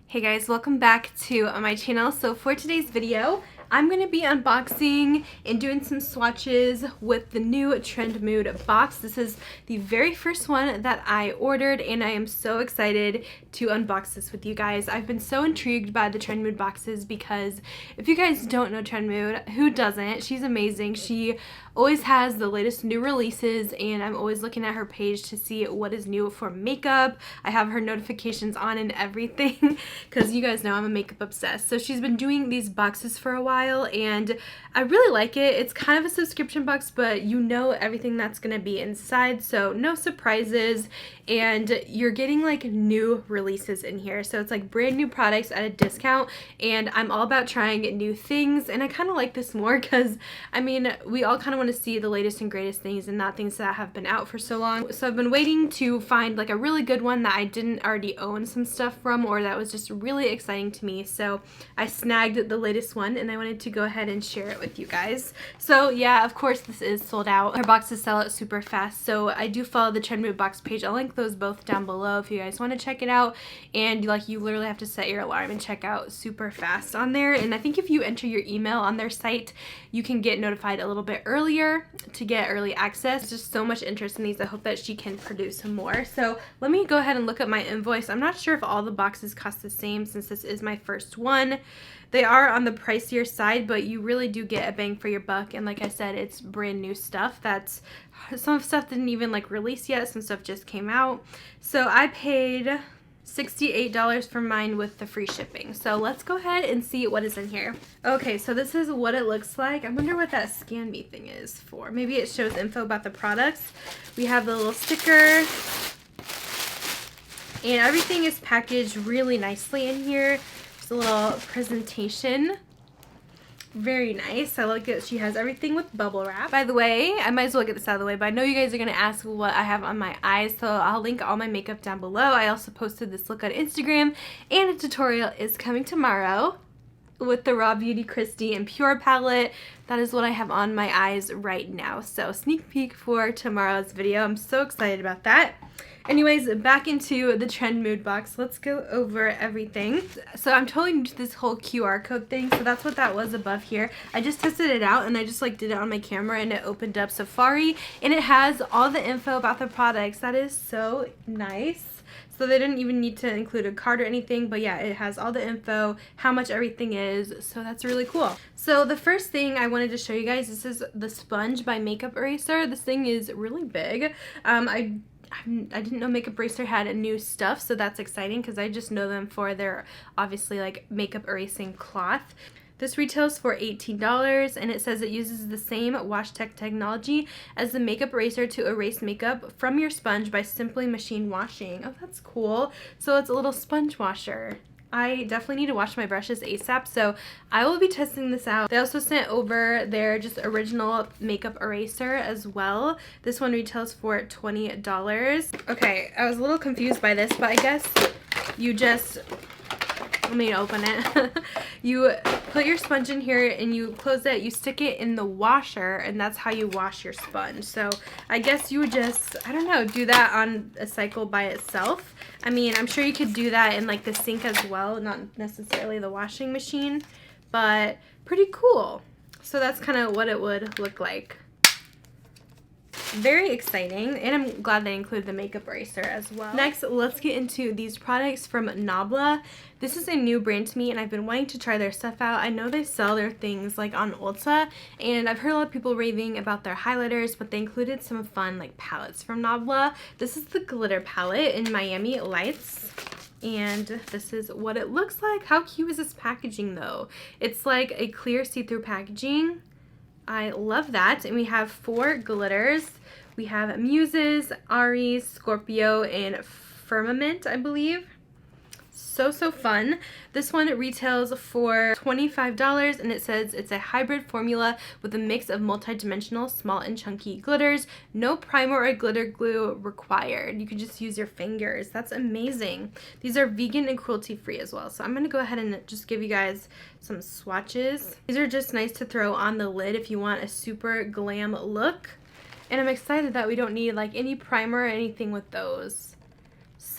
Hey guys, welcome back to my channel. So for today's video, I'm going to be unboxing and doing some swatches with the new Trendmood box. This is the very first one that I ordered and I am so excited to unbox this with you guys. I've been so intrigued by the Trendmood boxes because if you guys don't know Trendmood, who doesn't? She's amazing. She always has the latest new releases and I'm always looking at her page to see what is new for makeup. I have her notifications on and everything because you guys know I'm a makeup obsessed. So she's been doing these boxes for a while and I really like it. It's kind of a subscription box, but you know everything that's going to be inside, so no surprises, and you're getting like new releases in here. So it's like brand new products at a discount, and I'm all about trying new things, and I kind of like this more because I mean we all kind of want to see the latest and greatest things and not things that have been out for so long. So I've been waiting to find like a really good one that I didn't already own some stuff from or that was just really exciting to me. So I snagged the latest one and I wanted to go ahead and share it with you guys. So yeah, of course this is sold out. Her boxes sell out super fast. So I do follow the Trendmood box page. I'll link those both down below if you guys want to check it out. And like you literally have to set your alarm and check out super fast on there. And I think if you enter your email on their site, you can get notified a little bit earlier to get early access. There's just so much interest in these. I hope that she can produce some more. So let me go ahead and look at my invoice. I'm not sure if all the boxes cost the same since this is my first one. They are on the pricier side, but you really do get a bang for your buck. And like I said, it's brand new stuff. That's some stuff didn't even like release yet. Some stuff just came out. So I paid $68 for mine with the free shipping. So let's go ahead and see what is in here. Okay, so this is what it looks like. I wonder what that Scan Me thing is for. Maybe it shows info about the products. We have the little sticker. And everything is packaged really nicely in here. Just a little presentation. Very nice. I like that she has everything with bubble wrap. By the way, I might as well get this out of the way, but I know you guys are going to ask what I have on my eyes, so I'll link all my makeup down below. I also posted this look on Instagram, and a tutorial is coming tomorrow with the RawBeautyKristi and Pure palette. That is what I have on my eyes right now. So sneak peek for tomorrow's video. I'm so excited about that. Anyways, back into the Trendmood box. Let's go over everything. So I'm totally new to this whole QR code thing, so that's what that was above here. I just tested it out and I just like did it on my camera and it opened up Safari and it has all the info about the products. That is so nice. So they didn't even need to include a card or anything, but yeah, it has all the info, how much everything is, so that's really cool. So the first thing I wanted to show you guys, this is the sponge by Makeup Eraser. This thing is really big. I didn't know Makeup Eraser had a new stuff, so that's exciting because I just know them for their obviously like makeup erasing cloth. This retails for $18 and it says it uses the same wash tech technology as the Makeup Eraser to erase makeup from your sponge by simply machine washing. Oh, that's cool. So it's a little sponge washer. I definitely need to wash my brushes ASAP, so I will be testing this out. They also sent over their just original makeup eraser as well. This one retails for $20. Okay, I was a little confused by this, but I guess you just, let me open it. You put your sponge in here and you close it, you stick it in the washer, and that's how you wash your sponge. So I guess you would just, I don't know, do that on a cycle by itself. I mean, I'm sure you could do that in like the sink as well, not necessarily the washing machine, but pretty cool. So that's kind of what it would look like. Very exciting, and I'm glad they include the makeup eraser as well. Next, let's get into these products from Nabla. This is a new brand to me and I've been wanting to try their stuff out. I know they sell their things like on Ulta, and I've heard a lot of people raving about their highlighters, but they included some fun like palettes from Nabla. This is the glitter palette in Miami Lights. And this is what it looks like. How cute is this packaging though? It's like a clear see-through packaging. I love that. And we have 4 glitters. We have Muses, Aries, Scorpio, and Firmament, I believe. So fun. This one retails for $25 and it says it's a hybrid formula with a mix of multi-dimensional small and chunky glitters. No primer or glitter glue required. You can just use your fingers. That's amazing. These are vegan and cruelty free as well. So I'm going to go ahead and just give you guys some swatches. These are just nice to throw on the lid if you want a super glam look. And I'm excited that we don't need like any primer or anything with those.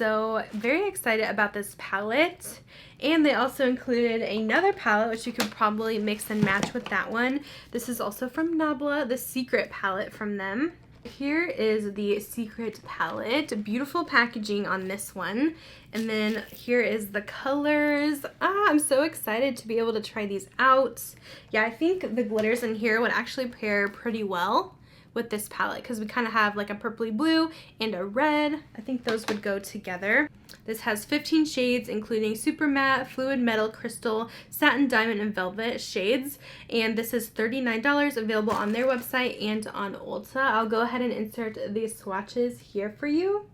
So very excited about this palette. And they also included another palette, which you could probably mix and match with that one. This is also from Nabla, the Secret palette from them. Here is the Secret palette. Beautiful packaging on this one. And then here is the colors. I'm so excited to be able to try these out. Yeah, I think the glitters in here would actually pair pretty well with this palette because we kind of have like a purpley blue and a red. I think those would go together. This has 15 shades, including super matte, fluid metal, crystal, satin, diamond, and velvet shades. And this is $39, available on their website and on Ulta. I'll go ahead and insert these swatches here for you.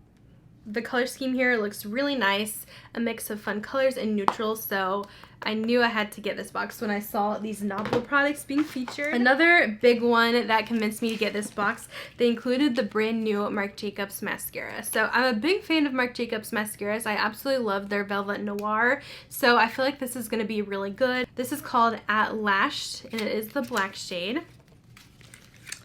The color scheme here looks really nice, a mix of fun colors and neutrals, so I knew I had to get this box when I saw these Nabla products being featured. Another big one that convinced me to get this box, they included the brand new Marc Jacobs mascara. So I'm a big fan of Marc Jacobs mascaras. I absolutely love their Velvet Noir, so I feel like this is going to be really good. This is called lash'd, and it is the black shade.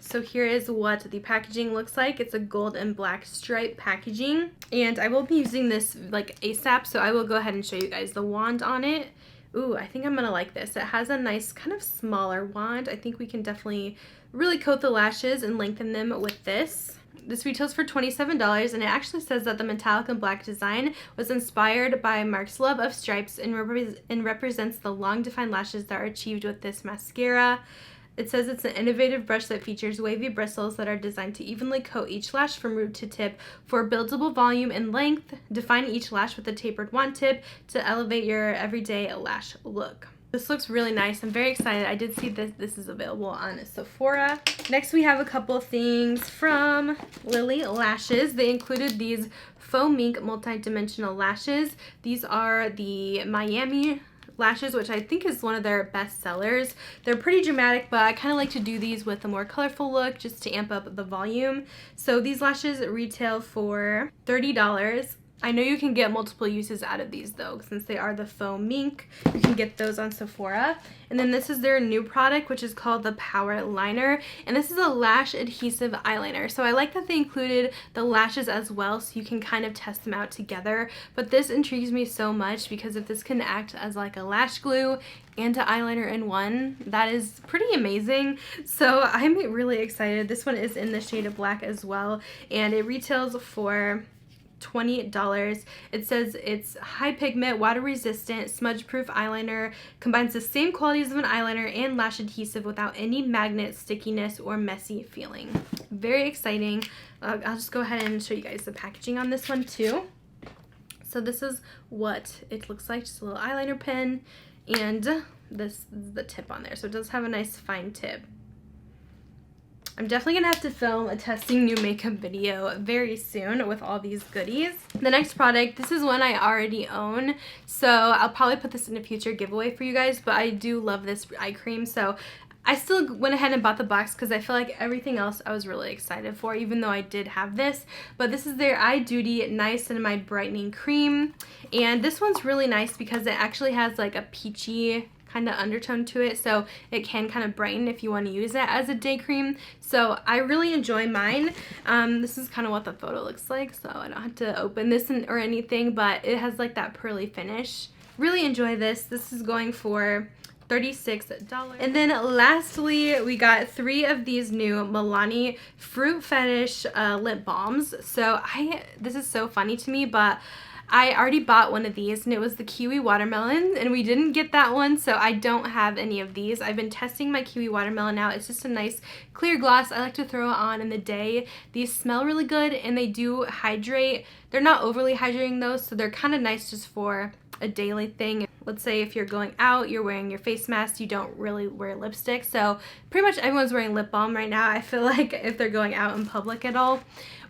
So here is what the packaging looks like. It's a gold and black stripe packaging. And I will be using this like ASAP, so I will go ahead and show you guys the wand on it. Ooh, I think I'm gonna like this. It has a nice kind of smaller wand. I think we can definitely really coat the lashes and lengthen them with this. This retails for $27, and it actually says that the metallic and black design was inspired by Marc's love of stripes and represents the long defined lashes that are achieved with this mascara. It says it's an innovative brush that features wavy bristles that are designed to evenly coat each lash from root to tip for buildable volume and length. Define each lash with a tapered wand tip to elevate your everyday lash look. This looks really nice. I'm very excited. I did see this is available on Sephora. Next, we have a couple things from Lily Lashes. They included these faux mink multi-dimensional lashes. These are the Miami lashes, which I think is one of their best sellers. They're pretty dramatic, but I kind of like to do these with a more colorful look just to amp up the volume. So these lashes retail for $30. I know you can get multiple uses out of these though, since they are the faux mink. You can get those on Sephora. And then this is their new product, which is called the Power Liner. And this is a lash adhesive eyeliner. So I like that they included the lashes as well, so you can kind of test them out together. But this intrigues me so much because if this can act as like a lash glue and an eyeliner in one, that is pretty amazing. So I'm really excited. This one is in the shade of black as well, and it retails for $20. It says it's high pigment, water resistant, smudge proof eyeliner, combines the same qualities of an eyeliner and lash adhesive without any magnet stickiness or messy feeling. Very exciting. I'll just go ahead and show you guys the packaging on this one too. So this is what it looks like, just a little eyeliner pen, and this is the tip on there. So it does have a nice fine tip. I'm definitely gonna have to film a testing new makeup video very soon with all these goodies. The next product, this is one I already own, so I'll probably put this in a future giveaway for you guys, but I do love this eye cream, so I still went ahead and bought the box because I feel like everything else I was really excited for, even though I did have this. But this is their Eye Duty Niacinamide Brightening Cream, and this one's really nice because it actually has like a peachy kind of undertone to it, so it can kind of brighten if you want to use it as a day cream. So I really enjoy mine. This is kind of what the photo looks like, so I don't have to open this or anything, but it has like that pearly finish. Really enjoy this. This is going for $36. And then lastly, we got 3 of these new Milani Fruit Fetish lip balms. So this is so funny to me, but I already bought one of these, and it was the Kiwi Watermelon, and we didn't get that one, so I don't have any of these. I've been testing my Kiwi Watermelon out. It's just a nice clear gloss. I like to throw it on in the day. These smell really good, and they do hydrate. They're not overly hydrating though, so they're kind of nice just for a daily thing. Let's say if you're going out, you're wearing your face mask, you don't really wear lipstick. So pretty much everyone's wearing lip balm right now. I feel like if they're going out in public at all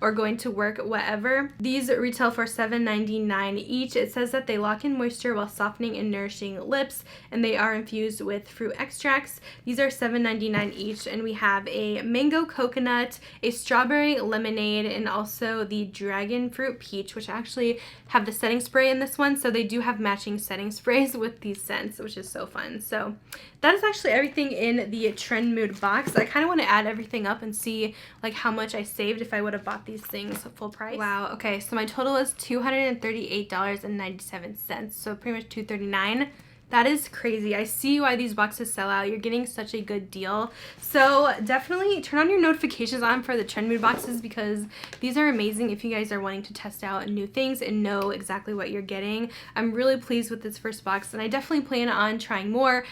or going to work, whatever. These retail for $7.99 each. It says that they lock in moisture while softening and nourishing lips, and they are infused with fruit extracts. These are $7.99 each, and we have a mango coconut, a strawberry lemonade, and also the dragon fruit peach, which actually have the setting spray in this one, so they do have matching setting sprays with these scents, which is so fun. So that is actually everything in the Trendmood box. I kind of want to add everything up and see like how much I saved if I would have bought these these things full price. Wow, okay, so my total is $238.97, so pretty much $239. That is crazy. I see why these boxes sell out. You're getting such a good deal. So definitely turn on your notifications on for the Trendmood boxes because these are amazing if you guys are wanting to test out new things and know exactly what you're getting. I'm really pleased with this first box, and I definitely plan on trying more.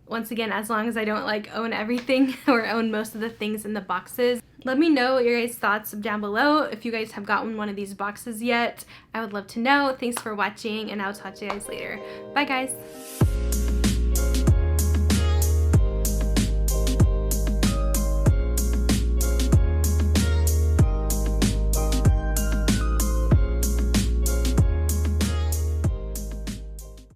Once again, as long as I don't like own everything or own most of the things in the boxes. Let me know your guys' thoughts down below. If you guys have gotten one of these boxes yet, I would love to know. Thanks for watching, and I'll talk to you guys later. Bye guys.